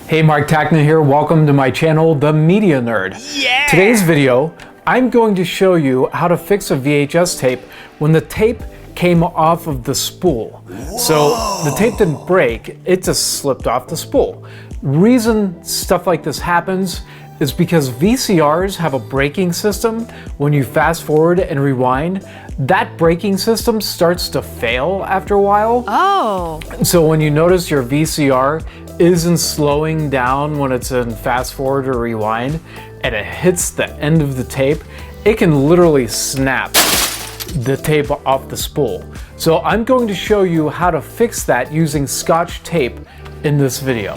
Hey, Mark Tachner here. Welcome to my channel, The Media Nerd. Yeah! Today's video, I'm going to show you how to fix a VHS tape when the tape came off of the spool. Whoa. So the tape didn't break, it just slipped off the spool. Reason stuff like this happens is because VCRs have a braking system. When you fast forward and rewind, that braking system starts to fail after a while. Oh. So when you notice your VCR isn't slowing down when it's in fast forward or rewind, and it hits the end of the tape, it can literally snap the tape off the spool. So I'm going to show you how to fix that using Scotch tape in this video.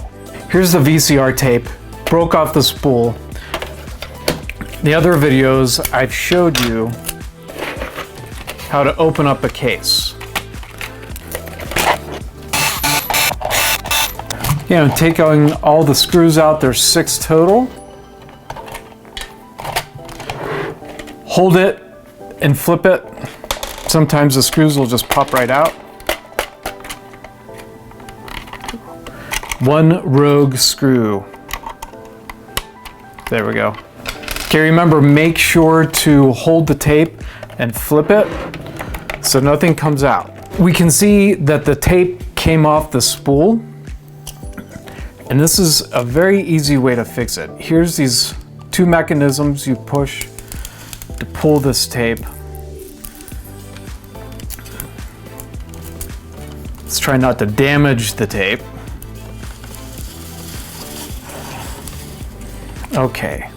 Here's the VCR tape, broke off the spool. The other videos I've showed you how to open up a case. You know, taking all the screws out, there's 6 total. Hold it and flip it. Sometimes the screws will just pop right out. One rogue screw. There we go. Okay, remember, make sure to hold the tape and flip it so nothing comes out. We can see that the tape came off the spool. And this is a very easy way to fix it. Here's these 2 mechanisms you push to pull this tape. Let's try not to damage the tape. Okay.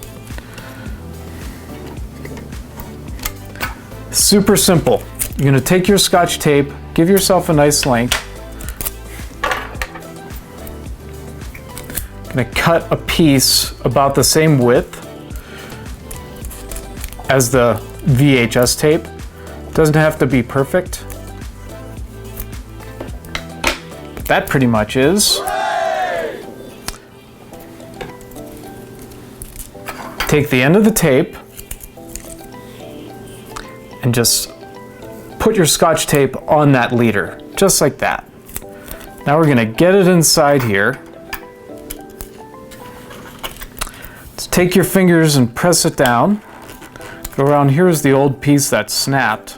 Super simple. You're gonna take your Scotch tape, give yourself a nice length. I'm gonna cut a piece about the same width as the VHS tape. Doesn't have to be perfect. But that pretty much is. Take the end of the tape and just put your Scotch tape on that leader, just like that. Now we're gonna get it inside here. Take your fingers and press it down. Go around, here's the old piece that snapped.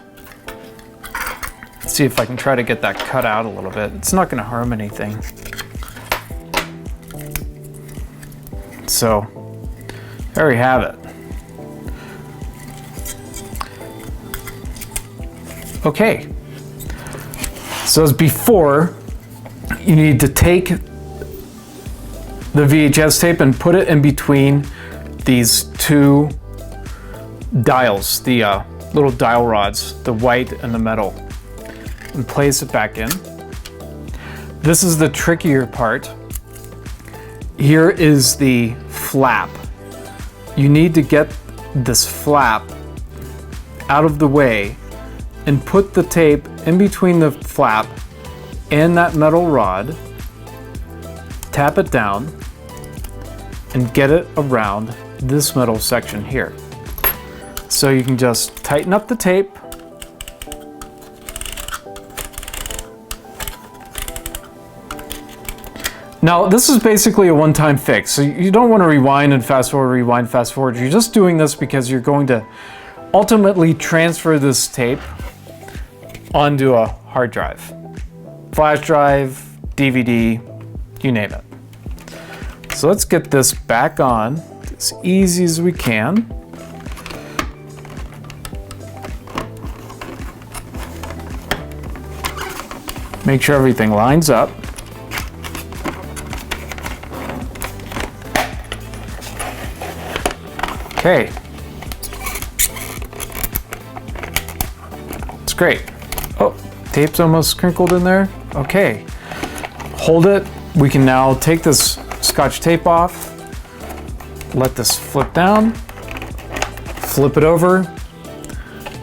Let's see if I can try to get that cut out a little bit. It's not gonna harm anything. So, there we have it. Okay. So as before, you need to take the VHS tape and put it in between these 2 dials, the little dial rods, the white and the metal, and place it back in. This is the trickier part. Here is the flap. You need to get this flap out of the way and put the tape in between the flap and that metal rod, tap it down, and get it around this metal section here. So you can just tighten up the tape. Now this is basically a one-time fix, so you don't want to rewind and fast forward, rewind, fast forward. You're just doing this because you're going to ultimately transfer this tape onto a hard drive. Flash drive, DVD, you name it. So let's get this back on as easy as we can. Make sure everything lines up. Okay. It's great. Oh, tape's almost crinkled in there. Okay. Hold it. We can now take this Scotch tape off, let this flip down, flip it over,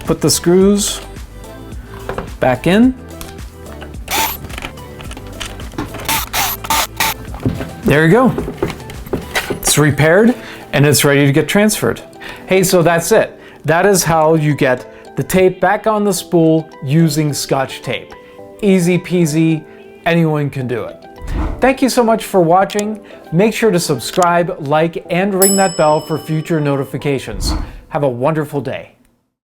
put the screws back in. There you go. It's repaired and it's ready to get transferred. Hey, so that's it. That is how you get the tape back on the spool using Scotch tape. Easy peasy, anyone can do it. Thank you so much for watching. Make sure to subscribe, like, and ring that bell for future notifications. Have a wonderful day.